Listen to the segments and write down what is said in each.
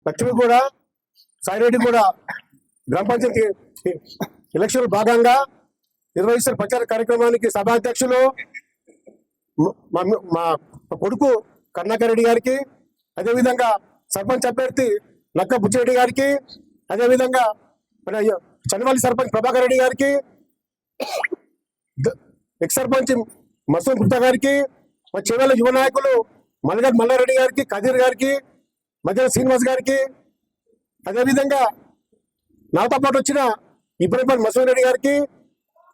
లక్ష్మి కూడా సాయిరెడ్డి కూడా గ్రామ పంచాయతీ ఎలక్షన్ భాగంగా నిర్వహిస్తున్న ప్రచార కార్యక్రమానికి సభాధ్యక్షులు మా కొడుకు కరుణాకర్ రెడ్డి గారికి, అదేవిధంగా సర్పంచ్ అభ్యర్థి లక్క బుచ్చిరెడ్డి గారికి, అదేవిధంగా మన చంద్రవల్లి సర్పంచ్ ప్రభాకర్ రెడ్డి గారికి, ఎక్స్ సర్పంచ్ మసూద్ గుప్తా గారికి, మా చివరి యువ నాయకులు మల్గడ్ మల్లారెడ్డి గారికి, కదీర్ గారికి, మధ్య శ్రీనివాస్ గారికి, అదేవిధంగా నాతో పాటు వచ్చిన ఇబ్రహీం మసూద్ రెడ్డి గారికి,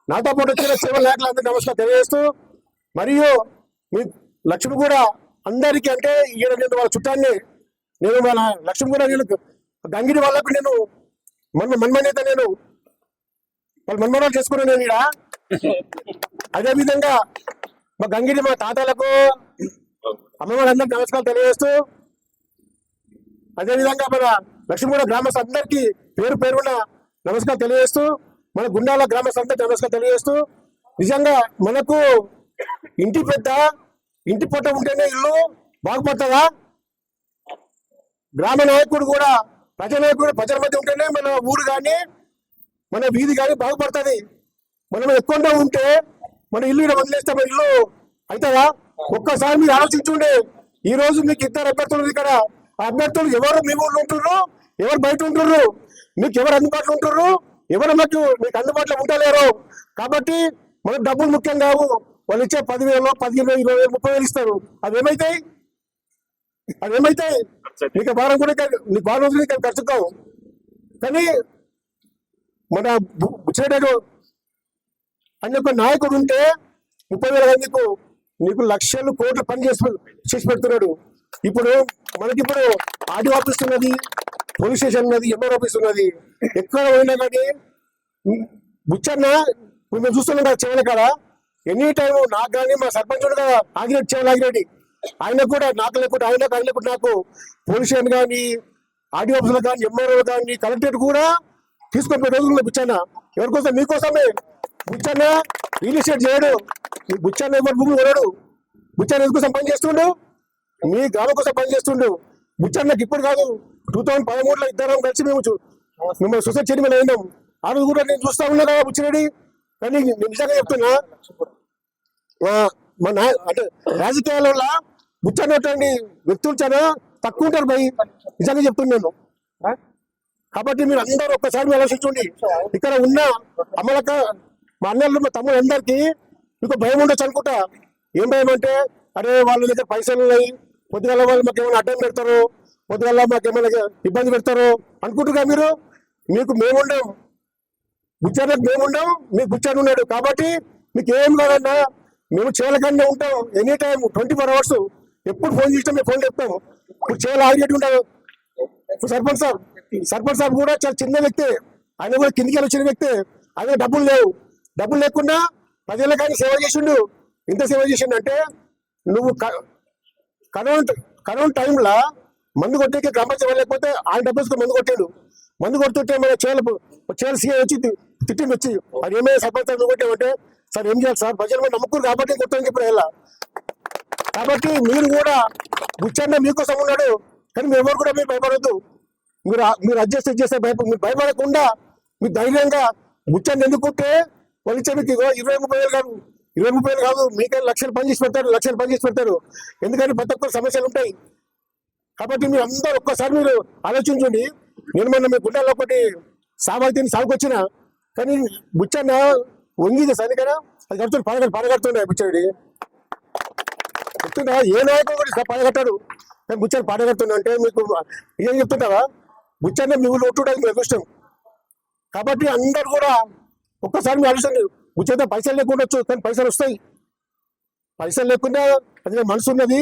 నాతో పాటు వచ్చిన చివరి నాయకులందరికీ నమస్కారం తెలియజేస్తూ, మరియు మీ లక్ష్మి కూడా అందరికీ అంటే నేను వాళ్ళ చుట్టాన్ని నేను వాళ్ళ లక్ష్మి కూడా నేను గంగిడి వాళ్ళకు నేను మన్మనేత నేను వాళ్ళు మన్మనాలు చేసుకున్నాను నేను ఇక్కడ. అదేవిధంగా మా గంగిడి మా తాతలకు అమ్మవాళ్ళందరికీ నమస్కారం తెలియజేస్తూ, అదేవిధంగా మన లక్ష్మీగూడ గ్రామస్తులందరికీ పేరు పేరున నమస్కారం తెలియజేస్తూ, మన గుండాల గ్రామస్తులందరికీ నమస్కారం తెలియజేస్తూ, నిజంగా మనకు ఇంటి పెద్ద ఇంటి పొట్ట ఉంటేనే ఇల్లు బాగుపడుతుందా? గ్రామ నాయకుడు కూడా ప్రజానాయకుడు ప్రజల మధ్య ఉంటేనే మన ఊరు కానీ మన వీధి కానీ బాగుపడుతుంది. మనం ఎక్కువగా ఉంటే మన ఇల్లు వదిలేస్తే మన ఇల్లు అవుతుందా? ఒక్కసారి మీరు ఆలోచించుండే. ఈ రోజు మీకు ఇద్దరు అభ్యర్థులు ఇక్కడ, ఆ అభ్యర్థులు ఎవరు మీ ఊళ్ళో ఉంటుర్రు, ఎవరు బయట ఉంటుర్రు, మీకు ఎవరు అందుబాటులో ఉంటుర్రు, ఎవరు మీకు అందుబాటులో ఉండలేరు. కాబట్టి మనకు డబ్బులు ముఖ్యం కావు. వాళ్ళు ఇచ్చే 10,000, 15,000, 20,000, 30,000 ఇస్తారు. అవి ఏమైతాయి? నీకు వారం కూడా నీకు వారం రోజులు నీకు ఖర్చు కావు. కానీ మన బుచ్చిరెడ్డి అనే ఒక నాయకుడు ఉంటే 30,000 మందికి నీకు లక్షలు కోట్ల పని చేసి పెడుతున్నాడు. ఇప్పుడు మనకిప్పుడు ఆర్డీ ఆఫీస్ ఉన్నది, పోలీస్ స్టేషన్ ఉన్నది, ఎంఆర్ ఆఫీస్ ఉన్నది. ఎక్కడ పోయినా కానీ బుచ్చన్న మేము చూస్తున్నాం కదా చెవుల కాడ ఎనీ టైం నాకు కానీ మా సర్పంచ్ కదా ఆగిరెడ్డి చెవులు ఆగిరెడ్డి ఆయన కూడా నాకు లేకుండా ఆయన లేకుండా నాకు పోలీస్ స్టేషన్ కానీ ఆర్డీ ఆఫీసులు కానీ ఎంఆర్ఓ కానీ కలెక్టరేట్ కూడా తీసుకొని పోయే రోజులు ఉన్నాయి. బుచ్చన్న ఎవరికోసం? మీకోసమే. బుచ్చన్న రియల్ ఎస్టేట్ చేయడు, మీ బుచ్చన్న ఎవరు భూములు కొనడు. బుచ్చన్న ఎందుకోసం పని చేస్తుండు? మీ గ్రామం కోసం పని చేస్తుండు. బుచ్చన్నకి ఇప్పుడు కాదు, 2013లో ఇద్దరం కలిసి మేము సొసైటీ చైర్మన్ అయినాం. ఆ రోజు కూడా నేను చూస్తా ఉన్నా కదా బుచ్చిరెడ్డి. కానీ నేను నిజంగా చెప్తున్నా, మన అంటే రాజకీయాలలో బుచ్చన్నటువంటి వ్యక్తులు చాలా తక్కువ ఉంటారు భయ్, నిజంగా చెప్తున్నాను. కాబట్టి మీరు అందరూ ఒక్కసారి ఆలోచించండి. ఇక్కడ ఉన్న అమలక మా అన్నలు మా తమ్ముడు అందరికీ మీకు భయం ఉండొచ్చు అనుకుంటా. ఏం భయం అంటే, అరే వాళ్ళ దగ్గర పైసలు ఉన్నాయి, పొద్దుగల వాళ్ళు మాకు ఏమైనా అడ్డం పెడతారు, పొద్దుగల మాకు ఏమైనా ఇబ్బంది పెడతారు అనుకుంటుగా మీరు. మీకు మేముండం, బుచ్చన్నకు మేముండం, మీకు బుచ్చన్న ఉన్నాడు. కాబట్టి మీకు ఏం కాదన్నా మేము చేయలకన్నా ఉంటాం. ఎనీ టైం 24 hours ఎప్పుడు ఫోన్ చేసినా మేము ఫోన్ చెప్తాం. ఇప్పుడు చేయాలి ఆగినట్టు ఉంటాం. సర్పంచ్ సాబ్ కూడా చాలా చిన్న వ్యక్తి, ఆయన కూడా కిందికి వచ్చిన వ్యక్తి. ఆయన డబ్బులు లేవు, డబ్బులు లేకుండా ప్రజలకు ఆయన సేవ చేసిండు. ఇంత సేవ చేసిండు అంటే, నువ్వు కరోనా టైంలో మందు కొట్టేకి గ్రామ పంచాయతీ లేకపోతే ఆయన డబ్బులు మందు కొట్టాడు. మందు కొడుతుంటే మన చేయాలి సీఏ వచ్చి తిట్టింది వచ్చి, అది ఏమైనా సర్పంచ్ సార్ కొట్టామంటే, సార్ ఏం చేయాలి సార్, ప్రజలు నమ్ముకురు కాబట్టి కొట్టని చెప్పిన వెళ్ళా. కాబట్టి మీరు కూడా బుచ్చన్న మీకోసం ఉన్నాడు. కానీ మీ ఎవరు కూడా మీరు భయపడద్దు. మీరు అడ్జస్ట్ చేస్తే మీరు భయపడకుండా మీరు ధైర్యంగా బుచ్చన్న ఎందుకుంటే వాళ్ళు ఇచ్చే మీకు 20-30 కాదు, 20-30 కాదు, మీకే లక్షలు పని చేసి పెడతారు. ఎందుకంటే ప్రతి ఒక్కరు సమస్యలు ఉంటాయి. కాబట్టి మీరు అందరూ ఒక్కసారి మీరు ఆలోచించండి. నేను మొన్న మీ గుండాల్లో ఒకటి సాగుతిని సాగుకొచ్చిన, కానీ బుచ్చన్న వంగిది సరికనా అది కడుతుంది పడగడుతుండే బుచ్చడి చెప్తున్నా. ఏ నాయకుడు కూడా పడగట్టాడు, కానీ బుచ్చని పడగడుతున్నా అంటే మీకు ఏం చెప్తుంటావా? బుచ్చన్న మీ ఊళ్ళో ఉంటుండదు మీ అదృష్టం. కాబట్టి అందరు కూడా ఒక్కసారి మీరు ఆలోచన. బుచ్చంతో పైసలు లేకుండొచ్చు, కానీ పైసలు వస్తాయి. పైసలు లేకుండా అది మనసు ఉన్నది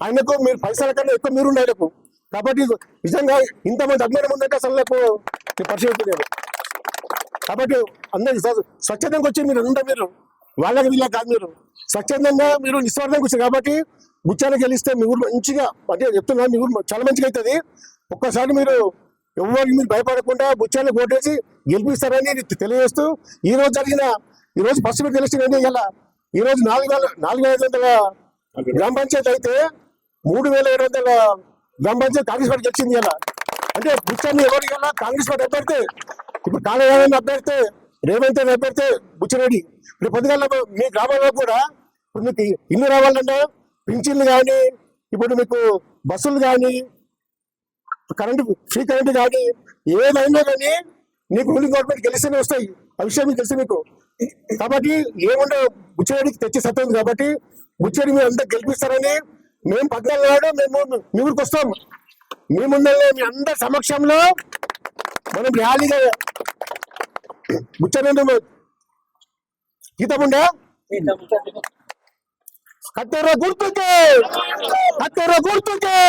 ఆయనకు. మీరు పైసల కన్నా ఎక్కువ మీరు ఆయనకు. కాబట్టి నిజంగా ఇంతమంది అభిమానం ఉందంటే అసలు నాకు పరిచయం. కాబట్టి అందరు స్వచ్ఛందంగా వచ్చి మీరు వాళ్ళకి వీళ్ళకి కాదు, మీరు స్వచ్ఛందంగా మీరు నిస్వార్థంగా వచ్చారు. కాబట్టి బుచ్చాన్ని గెలిస్తే మీ ఊరు మంచిగా, అంటే చెప్తున్నా మీ ఊరు చాలా మంచిగా అవుతుంది. ఒక్కసారి మీరు ఎవరికి మీరు భయపడకుండా బుచ్చాన్ని కోటేసి గెలిపిస్తారని తెలియజేస్తూ, ఈ రోజు ఫస్ట్ మీరు తెలిసిన ఏంటి ఇలా ఈ రోజు 4,500 గ్రామ పంచాయతీ అయితే 3,700 గ్రామ పంచాయతీ కాంగ్రెస్ పార్టీ గెలిచింది. ఇలా అంటే బుచ్చని ఎవరు కదా కాంగ్రెస్ పార్టీ అభ్యర్థి, ఇప్పుడు కాళేశ్వరం అభ్యర్థి, రేవంత్ రెడ్డి అభ్యర్థి బుచ్చిరెడ్డి. ఇప్పుడు పొద్దుగాల మీ గ్రామంలో కూడా ఇప్పుడు మీకు ఇల్లు రావాలంటే పింఛన్లు కానీ, ఇప్పుడు మీకు బస్సులు కానీ, కరెంటు ఫ్రీ కరెంటు కానీ, ఏదైనా కానీ నీకు రూలింగ్ గవర్నమెంట్ గెలిస్తేనే వస్తాయి. ఆ విషయం మీకు తెలుసు మీకు. కాబట్టి ఏముండో బుచ్చిరెడ్డికి తెచ్చి సత్యం ఉంది. కాబట్టి బుచ్చిరెడ్డి మీరు అంతా గెలిపిస్తారని మేము 14 నాడు మేము మీ ఊరికి వస్తాం. మీ ముందరే మీ అందరి సమక్షంలో మనం ర్యాలీగా బుచ్చిరెడ్డి గీతముండా కత్తెర గుర్తుకే, కత్తెర గుర్తుకే.